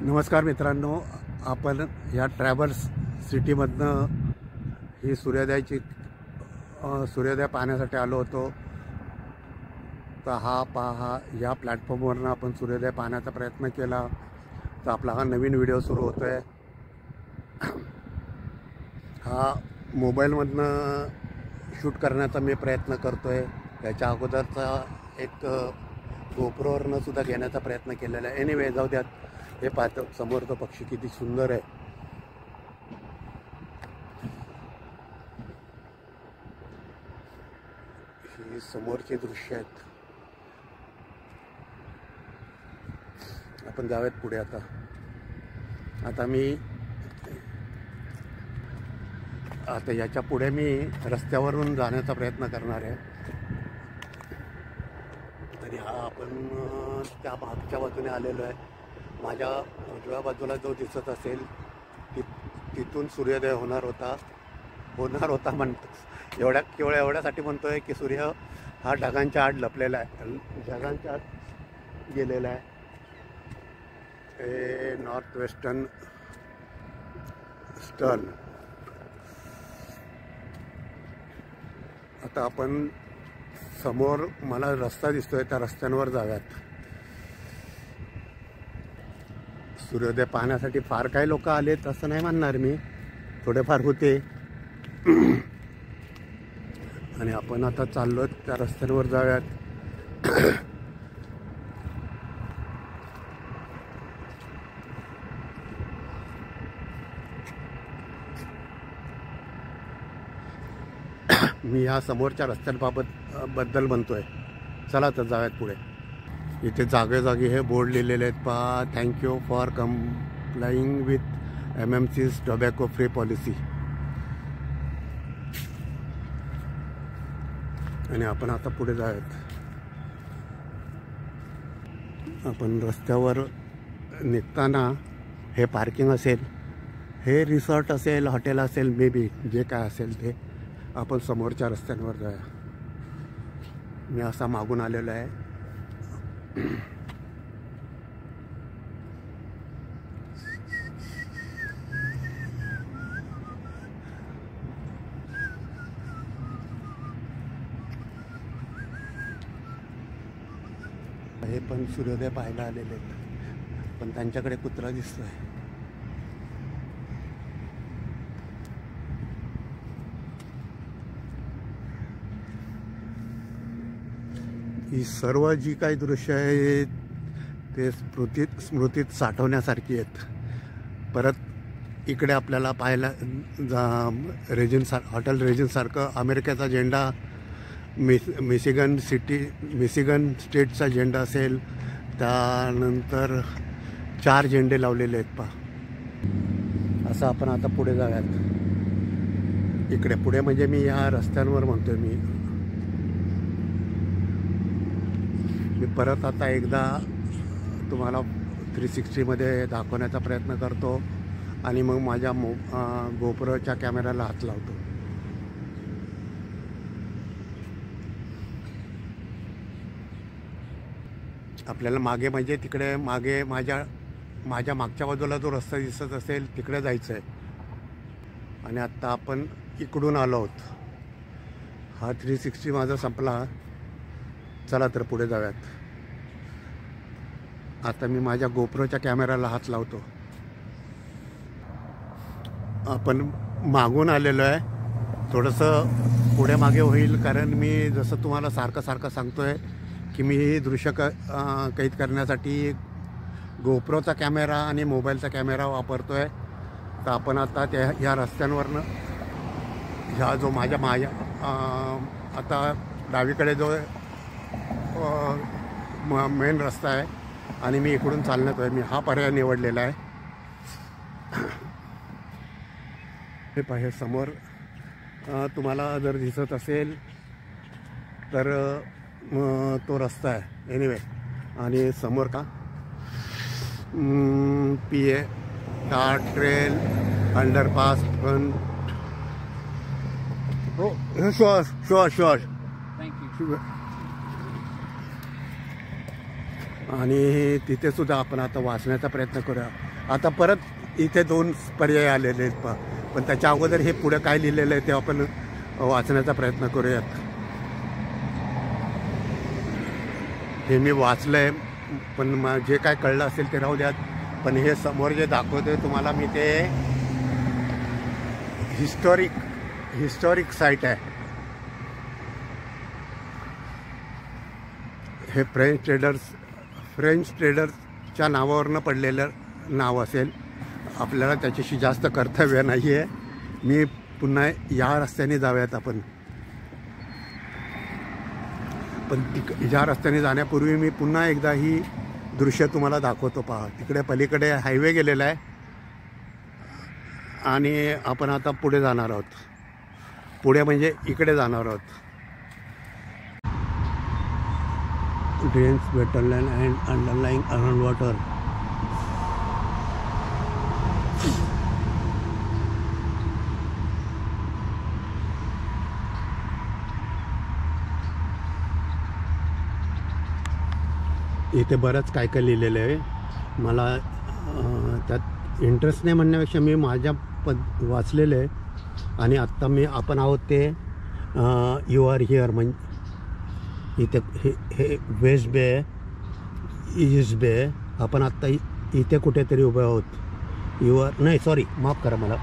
नमस्कार मित्रांनो, आपण या ट्रॅव्हल्स सिटीमधनं ही सूर्योदय पाहण्यासाठी आलो होतो. तर हा या प्लॅटफॉर्मवरनं आपण सूर्योदय पाहण्याचा प्रयत्न केला. तर आपला हा नवीन व्हिडिओ सुरू होतो आहे. हा मोबाईलमधनं शूट करण्याचा मी प्रयत्न करतो आहे. याच्या अगोदरचा एक गोप्रोवरनं सुद्धा घेण्याचा प्रयत्न केलेला आहे. एनिवे जाऊ द्यात. हे पाहतो समोर तो पक्षी किती सुंदर आहे. ही समोरचे दृश्य आहेत. आपण जाऊयात पुढे. आता याच्या पुढे मी रस्त्यावरून जाण्याचा प्रयत्न करणार आहे. तरी हा आपण त्या मागच्या बाजूने आलेलो आहे. माझ्या उजव्या बाजूला जो दिसत असेल तिथून सूर्योदय होणार होता म्हणतो. केवळ एवढ्यासाठी म्हणतोय की सूर्य हा ढगांच्या आड लपलेला आहे, ढगांच्या आड गेलेला आहे. हे नॉर्थ वेस्टर्न स्टर्न. आता आपण समोर मला रस्ता दिसतोय, त्या रस्त्यांवर जाऊयात. सूर्योदय पाहण्यासाठी फार काही लोक आलेत असं नाही म्हणणार मी, थोडेफार होते. आणि आपण आता चाललो त्या रस्त्यांवर जाऊयात. मी या समोरच्या रस्त्यांबद्दल म्हणतोय. चला तर जाऊयात पुढे. इथे जागोजागी हे बोर्ड लिहिलेले आहेत पहा. Thank you for complying with MMC's tobacco free policy. आणि आपण आता पुढे जाऊयात. आपण रस्त्यावर निघताना हे पार्किंग असेल, हे रिसॉर्ट असेल, हॉटेल असेल, मे बी जे काय असेल ते. आपण समोरच्या रस्त्यांवर जाऊया. मी असा मागून आलेलो आहे. हे पण सूर्योदय पाहायला आलेले आहेत, पण त्यांच्याकडे कुत्रा दिसतोय. ही सर्व जी काही दृश्य आहेत ते स्मृतीत साठवण्यासारखी आहेत. परत इकडे आपल्याला पाहायला हॉटेल रेजिनसारखं अमेरिकेचा झेंडा, मिशिगन स्टेटचा झेंडा असेल. त्यानंतर 4 झेंडे लावलेले आहेत पहा. असं आपण आता पुढे जाऊयात. इकडे पुढे म्हणजे मी या रस्त्यांवर म्हणतोय. मी परत आता एकदा तुम्हाला 360 मध्ये दाखवण्याचा प्रयत्न करतो आणि मग माझ्या गोप्रोच्या कॅमेऱ्याला हात लावतो. आपल्याला मागे म्हणजे तिकडे मागे माझ्या मागच्या बाजूला जो रस्ता दिसत असेल तिकडे जायचं आहे. आणि आत्ता आपण इकडून आलो आहोत. हा 360 माझा संपला. चला तर पुढे जाऊयात. आता मी माझ्या गोप्रोच्या कॅमेऱ्याला हात लावतो. आपण मागून आलेलो आहे. थोडंसं पुढे मागे होईल, कारण मी जसं तुम्हाला सारखं सांगतोय की मी हे दृश्य कैद करण्यासाठी गोप्रोचा कॅमेरा आणि मोबाईलचा कॅमेरा वापरतोय. तर आपण आता ह्या रस्त्यांवरनं ह्या जो माझ्या आता डावीकडे जो मेन रस्ता आहे आणि मी इकडून चालण्यात आहे. मी हा पर्याय निवडलेला आहे. हे पाहे समोर तुम्हाला जर दिसत असेल तर तो रस्ता आहे. एनिवे, आणि समोर PA car trail underpass front. हो, शुअर. थँक्यू. आणि तिथे सुद्धा आपण आता वाचण्याचा प्रयत्न करूया. आता परत इथे 2 पर्याय आलेले आहेत पहा. पण त्याच्या अगोदर हे पुढे काय लिहिलेलं आहे ते आपण वाचण्याचा प्रयत्न करूयात. हे मी वाचलं आहे, पण जे काय कळलं असेल ते राहू द्यात. पण हे समोर जे दाखवतोय तुम्हाला मी ते हिस्टॉरिक साईट आहे. हे फ्रेंच ट्रेडर्सच्या नावावरनं पडलेलं नाव असेल. आपल्याला त्याच्याशी जास्त कर्तव्य नाही आहे. मी पुन्हा या रस्त्याने जाऊयात आपण. पण या रस्त्याने जाण्यापूर्वी मी पुन्हा एकदा ही दृश्य तुम्हाला दाखवतो पहा. तिकडे पलीकडे हायवे गेलेला आहे आणि आपण आता पुढे जाणार आहोत. पुढे म्हणजे इकडे जाणार आहोत. Drains, wetland and underlying around water. इथे बरंच काय काय लिहिलेलं आहे. मला त्यात इंटरेस्ट नाही म्हणण्यापेक्षा मी माझ्या वाचलेलं आहे. आणि आत्ता आपण आहोत ते यू आर हिअर म्हणजे इथे हे वेस्ट बे आहे, ईस्ट बे आहे. आपण आत्ता इथे कुठेतरी उभे आहोत. नाही सॉरी, माफ करा मला.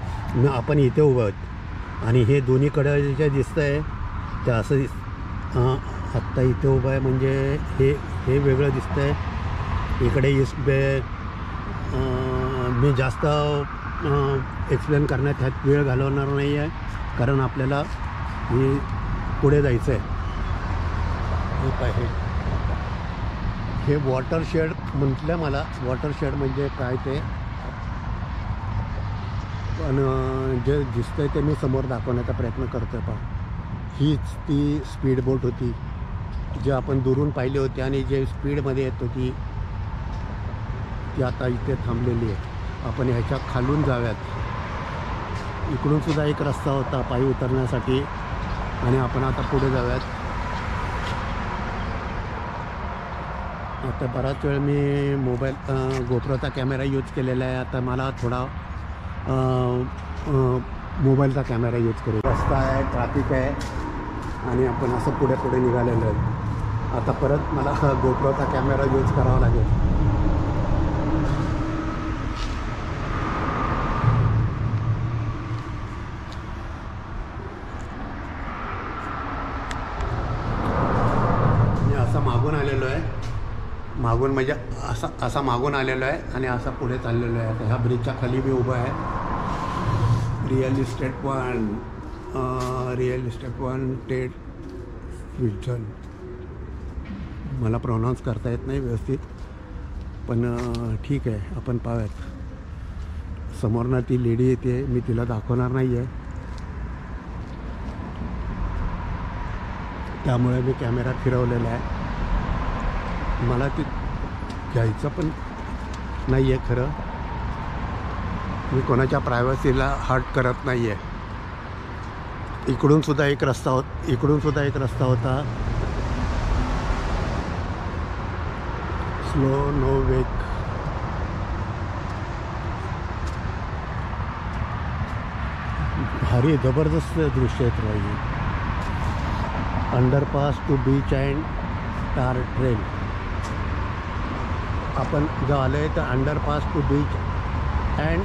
आपण इथे उभे आहोत आणि हे दोन्हीकडे जे दिसतं आहे ते असं आत्ता इथे उभं आहे म्हणजे हे वेगळं दिसतं आहे. इकडे ईस्ट बे. मी जास्त एक्सप्लेन करण्यात ह्यात वेळ घालवणार नाही आहे, कारण आपल्याला पुढे जायचं आहे. हे वॉटरशेड म्हटलं मला. वॉटरशेड म्हणजे काय ते, पण जे दिसतंय ते मी समोर दाखवण्याचा प्रयत्न करतो आहे पहा. हीच ती स्पीड बोट होती जे आपण दुरून पाहिली होती आणि जे स्पीडमध्ये येत होती ती आता इथे थांबलेली आहे. आपण ह्याच्या खालून जाऊयात. इकडून सुद्धा एक रस्ता होता पायी उतरण्यासाठी आणि आपण आता पुढे जाऊयात. आता बराच वेळ मी गोप्रोचा कॅमेरा यूज केलेला आहे. आता मला थोडा मोबाईलचा कॅमेरा यूज करू. रस्ता आहे, ट्रॅफिक आहे आणि आपण असं पुढे निघालेलो आहे. आता परत मला गोप्रोचा कॅमेरा यूज करावा लागेल. मी असा मागून आलेलो आहे. मागून म्हणजे असा मागून आलेलो आहे आणि असा पुढे चाललेलो आहे. आता ह्या ब्रिजच्या खाली मी उभा आहे. रिअल इस्टेट वन टेट विल्सन. मला प्रोनाऊन्स करता येत नाही व्यवस्थित, पण ठीक आहे. आपण पाहूयात. समोरनं ती लेडी येते. मी तिला दाखवणार नाही आहे, त्यामुळे मी कॅमेरा फिरवलेला आहे. मला ते घ्यायचं पण नाही आहे खरं. मी कोणाच्या प्रायव्हसीला हर्ट करत नाही आहे. इकडून सुद्धा एक रस्ता होता. स्लो नो वेक. भारी जबरदस्त दृश्य आहेत राहिली. अंडरपास टू बीच अँड टार ट्रेल. आपण जो आलो आहे तर अंडरपास टू बीच अँड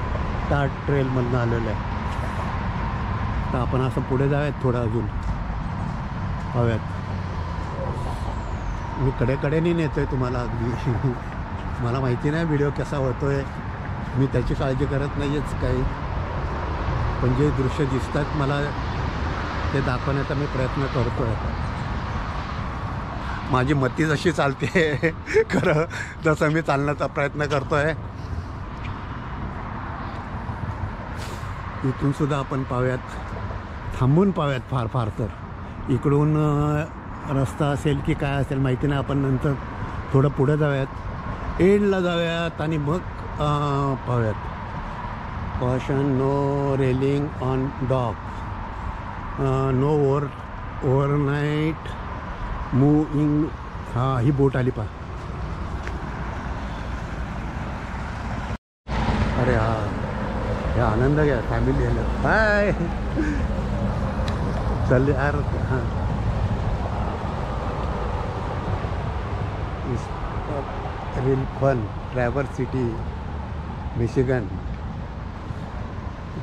टार ट्रेलमधनं आलेलं आहे. तर आपण असं पुढे जाऊयात थोडं अजून पाहूयात. मी कडेकडेने नेतो आहे तुम्हाला अगदी. मला माहिती नाही व्हिडिओ कसा होतो आहे. मी त्याची काळजी करत नाही आहेच काही, पण जे दृश्य दिसतात मला ते दाखवण्याचा मी प्रयत्न करतो आहे. माझी मती जशी चालते खरं तसं मी चालण्याचा प्रयत्न करतो आहे. इथून सुद्धा आपण पाहूयात, थांबून पाहूयात फार तर. इकडून रस्ता असेल की काय असेल माहिती नाही. आपण नंतर थोडं पुढे जाऊयात, एंडला जाऊयात आणि मग पाहूयात. Caution, no railing on dock, no overnight moving. ही बोट आली पहा. अरे हा हे आनंद घ्या फॅमिली आलं हाय चल यार हां रिल फन ट्रॅव्हर्स सिटी मिशिगन.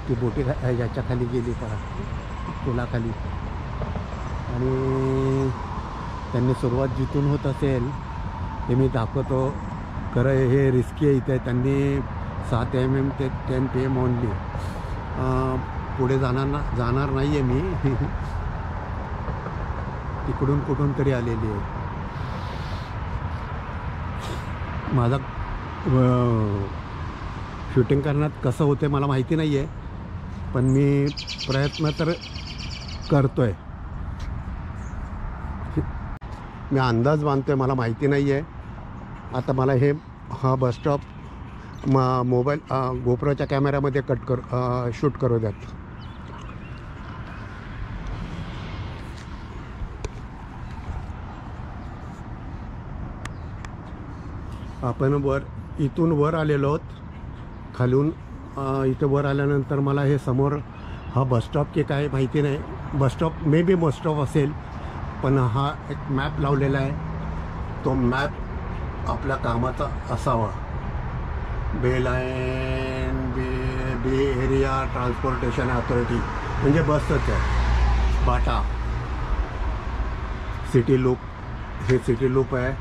ती बोटी याच्या खाली गेली पहा पुलाखाली आणि त्यांनी सुरुवात जिथून होत असेल ते मी दाखवतो. खरं हे रिस्की आहे इथे. त्यांनी 7 mm ते 10 PM ओनली. पुढे जाणार नाही आहे मी तिकडून कुठून तरी आलेली आहे. माझा शूटिंग करण्यात कसं होते मला माहिती नाही आहे पण मी प्रयत्न तर करतो आहे. मी अंदाज बांधतो आहे मला माहिती नाही आहे. आता मला हा बसस्टॉप मोबाईल गोप्रोच्या कॅमेऱ्यामध्ये शूट करू द्यात. आपण इथून वर आलेलो आहोत. खालून इथे वर आल्यानंतर मला हे समोर हा बसस्टॉप की काय माहिती नाही. बसस्टॉप मे बी बसस्टॉप असेल पण हा एक मॅप लावलेला आहे. तो मॅप आपल्या कामाचा असावा. बेलाईन बे एरिया ट्रान्सपोर्टेशन अथॉरिटी म्हणजे बसच आहे. बाटा सिटी लूप हे सिटी लूप आहे.